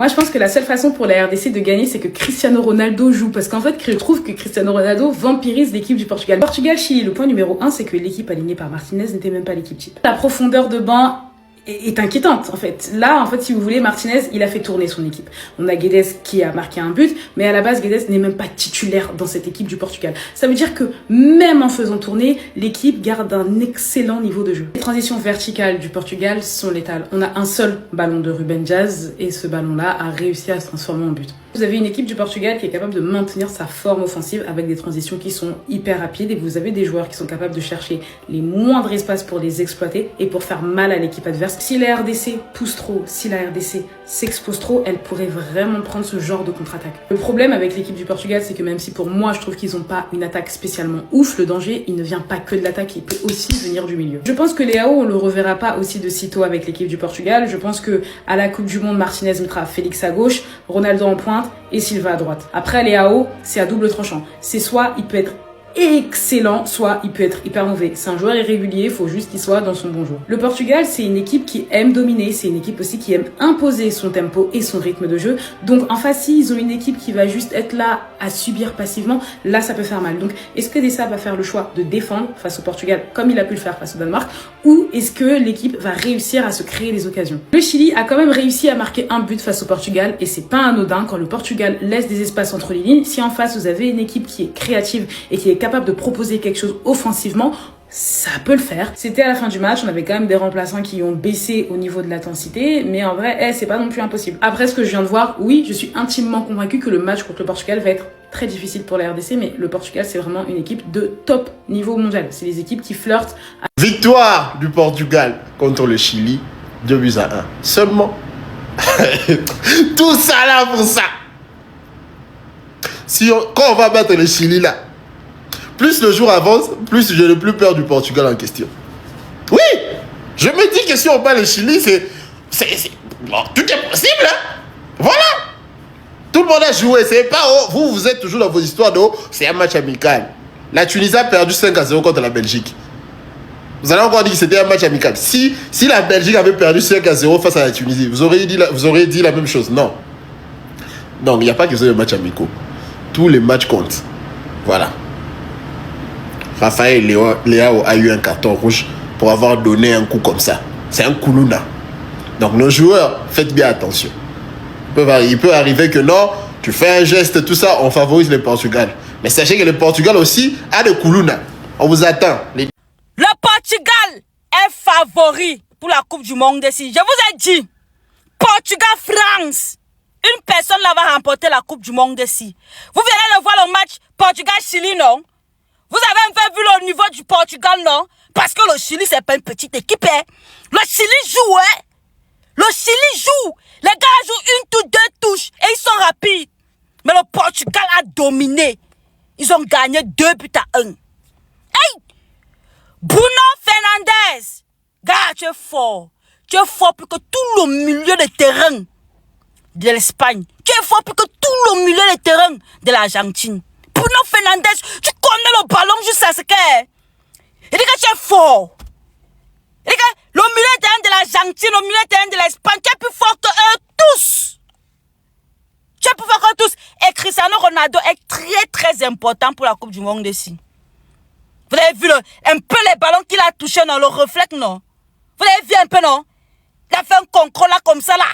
Moi, je pense que la seule façon pour la RDC de gagner, c'est que Cristiano Ronaldo joue. Parce qu'en fait, je trouve que Cristiano Ronaldo vampirise l'équipe du Portugal. Portugal-Chili, le point numéro 1, c'est que l'équipe alignée par Martinez n'était même pas l'équipe type. La profondeur de banc est inquiétante, en fait. Là, en fait, si vous voulez, Martinez, il a fait tourner son équipe. On a Guedes qui a marqué un but, mais à la base, Guedes n'est même pas titulaire dans cette équipe du Portugal. Ça veut dire que même en faisant tourner, l'équipe garde un excellent niveau de jeu. Les transitions verticales du Portugal sont létales. On a un seul ballon de Ruben Dias et ce ballon-là a réussi à se transformer en but. Vous avez une équipe du Portugal qui est capable de maintenir sa forme offensive avec des transitions qui sont hyper rapides et vous avez des joueurs qui sont capables de chercher les moindres espaces pour les exploiter et pour faire mal à l'équipe adverse. Si la RDC pousse trop, si la RDC s'expose trop, elle pourrait vraiment prendre ce genre de contre-attaque. Le problème avec l'équipe du Portugal, c'est que même si pour moi je trouve qu'ils n'ont pas une attaque spécialement ouf, le danger il ne vient pas que de l'attaque, il peut aussi venir du milieu. Je pense que Leao, on le reverra pas aussi de sitôt avec l'équipe du Portugal. Je pense que à la Coupe du Monde, Martinez mettra Félix à gauche, Ronaldo en pointe et Silva à droite. Après, Leao, c'est à double tranchant. C'est soit il peut être excellent, soit il peut être hyper mauvais. C'est un joueur irrégulier, il faut juste qu'il soit dans son bon jour. Le Portugal, c'est une équipe qui aime dominer, c'est une équipe aussi qui aime imposer son tempo et son rythme de jeu. Donc en face, si ils ont une équipe qui va juste être là à subir passivement, là ça peut faire mal. Donc est-ce que Dessa va faire le choix de défendre face au Portugal comme il a pu le faire face au Danemark, ou est-ce que l'équipe va réussir à se créer des occasions? Le Chili a quand même réussi à marquer un but face au Portugal et c'est pas anodin quand le Portugal laisse des espaces entre les lignes. Si en face vous avez une équipe qui est créative et qui est capable de proposer quelque chose offensivement, ça peut le faire. C'était à la fin du match, on avait quand même des remplaçants qui ont baissé au niveau de l'intensité, mais en vrai, c'est pas non plus impossible. Après ce que je viens de voir, oui, je suis intimement convaincu que le match contre le Portugal va être très difficile pour la RDC, mais le Portugal, c'est vraiment une équipe de top niveau mondial. C'est les équipes qui flirtent. Victoire du Portugal contre le Chili, 2-1. Seulement. Tout ça là pour ça. Quand on va battre le Chili là, plus le jour avance, plus je n'ai plus peur du Portugal en question. Oui, je me dis que si on bat le Chili, bon, tout est possible. Hein? Voilà. Tout le monde a joué. C'est pas vous êtes toujours dans vos histoires de c'est un match amical. La Tunisie a perdu 5-0 contre la Belgique. Vous allez encore dire que c'était un match amical. Si la Belgique avait perdu 5-0 face à la Tunisie, vous auriez dit la même chose. Non. Donc, il n'y a pas que ce match amicaux. Tous les matchs comptent. Voilà. Raphaël Leao a eu un carton rouge pour avoir donné un coup comme ça. C'est un koulouna. Donc nos joueurs, faites bien attention. Il peut arriver que non, tu fais un geste, tout ça, on favorise le Portugal. Mais sachez que le Portugal aussi a des koulouna. On vous attend. Le Portugal est favori pour la Coupe du Monde ici. Je vous ai dit, Portugal-France. Une personne là va remporter la Coupe du Monde ici. Vous venez de voir le match Portugal-Chili, non? Vous avez un peu vu le niveau du Portugal, non? Parce que le Chili, c'est pas une petite équipe, hein? Le Chili joue, hein? Le Chili joue. Les gars jouent une touche, deux touches et ils sont rapides. Mais le Portugal a dominé. Ils ont gagné 2-1. Hey! Bruno Fernandes. Gars, tu es fort. Tu es fort plus que tout le milieu de terrain de l'Espagne. Tu es fort plus que tout le milieu de terrain de l'Argentine. Bruno Fernandes, tu connais le ballon jusqu'à ce que... Il dit que tu es fort. Il dit que le milieu de terrain de l'Argentine, le milieu de terrain de l'Espagne, tu es plus fort que eux tous. Tu es plus fort que tous. Et Cristiano Ronaldo est très très important pour la Coupe du Monde ici. Vous avez vu un peu les ballons qu'il a touchés dans le reflet, non? Vous avez vu un peu, non? Il a fait un contrôle là comme ça là.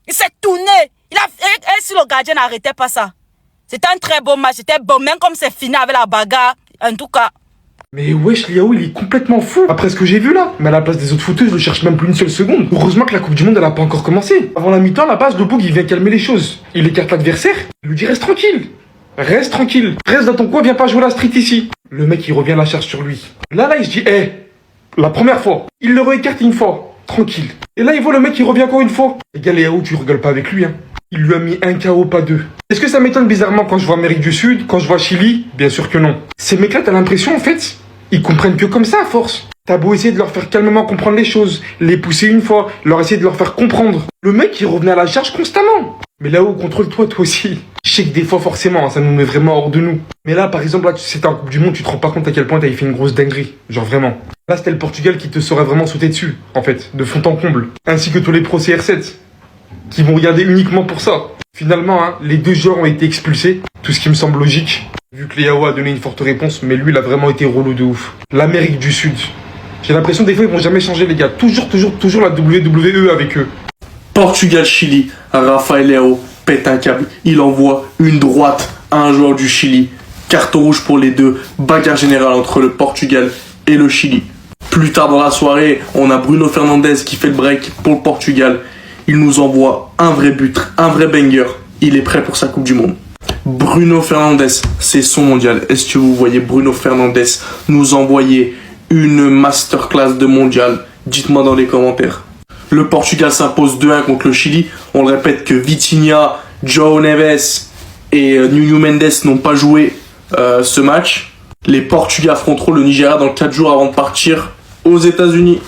Il s'est tourné. Et si le gardien n'arrêtait pas ça. C'était un très bon match. C'était bon. Même comme c'est fini avec la bagarre. En tout cas. Mais wesh, Leao, il est complètement fou. Après ce que j'ai vu là. Mais à la place des autres footeux, je le cherche même plus une seule seconde. Heureusement que la Coupe du Monde, elle a pas encore commencé. Avant la mi-temps, à la base, le Boug, il vient calmer les choses. Il écarte l'adversaire. Il lui dit reste tranquille. Reste tranquille. Reste dans ton coin, viens pas jouer la street ici. Le mec, il revient la charge sur lui. Là, il se dit, la première fois. Il le réécarte une fois. Tranquille. Et là, il voit le mec qui revient encore une fois. Les gars, Leao, tu rigoles pas avec lui, hein. Il lui a mis un KO, pas deux. Est-ce que ça m'étonne bizarrement quand je vois Amérique du Sud, quand je vois Chili? Bien sûr que non. Ces mecs-là, t'as l'impression, en fait, ils comprennent que comme ça, à force. T'as beau essayer de leur faire calmement comprendre les choses, les pousser une fois, leur essayer de leur faire comprendre. Le mec, il revenait à la charge constamment. Mais là-haut, contrôle-toi, toi aussi. Je sais que des fois, forcément, ça nous met vraiment hors de nous. Mais là, par exemple, là, c'était en Coupe du Monde, tu te rends pas compte à quel point t'avais fait une grosse dinguerie. Genre vraiment. Là, c'était le Portugal qui te saurait vraiment sauter dessus, en fait, de fond en comble. Ainsi que tous les pros CR7. qui vont regarder uniquement pour ça. Finalement, hein, les 2 joueurs ont été expulsés, tout ce qui me semble logique, vu que Léao a donné une forte réponse, mais lui, il a vraiment été relou de ouf. L'Amérique du Sud. J'ai l'impression des fois, ils vont jamais changer, les gars. Toujours la WWE avec eux. Portugal-Chili, Rafael Léao pète un câble. Il envoie une droite à un joueur du Chili. Carton rouge pour les deux. Bagarre générale entre le Portugal et le Chili. Plus tard dans la soirée, on a Bruno Fernandes qui fait le break pour le Portugal. Il nous envoie un vrai but, un vrai banger. Il est prêt pour sa Coupe du Monde. Bruno Fernandes, c'est son mondial. Est-ce que vous voyez Bruno Fernandes nous envoyer une masterclass de mondial? Dites-moi dans les commentaires. Le Portugal s'impose 2-1 contre le Chili. On le répète que Vitinha, João Neves et Nuno Mendes n'ont pas joué ce match. Les Portugais affronteront le Nigeria dans 4 jours avant de partir aux États-Unis.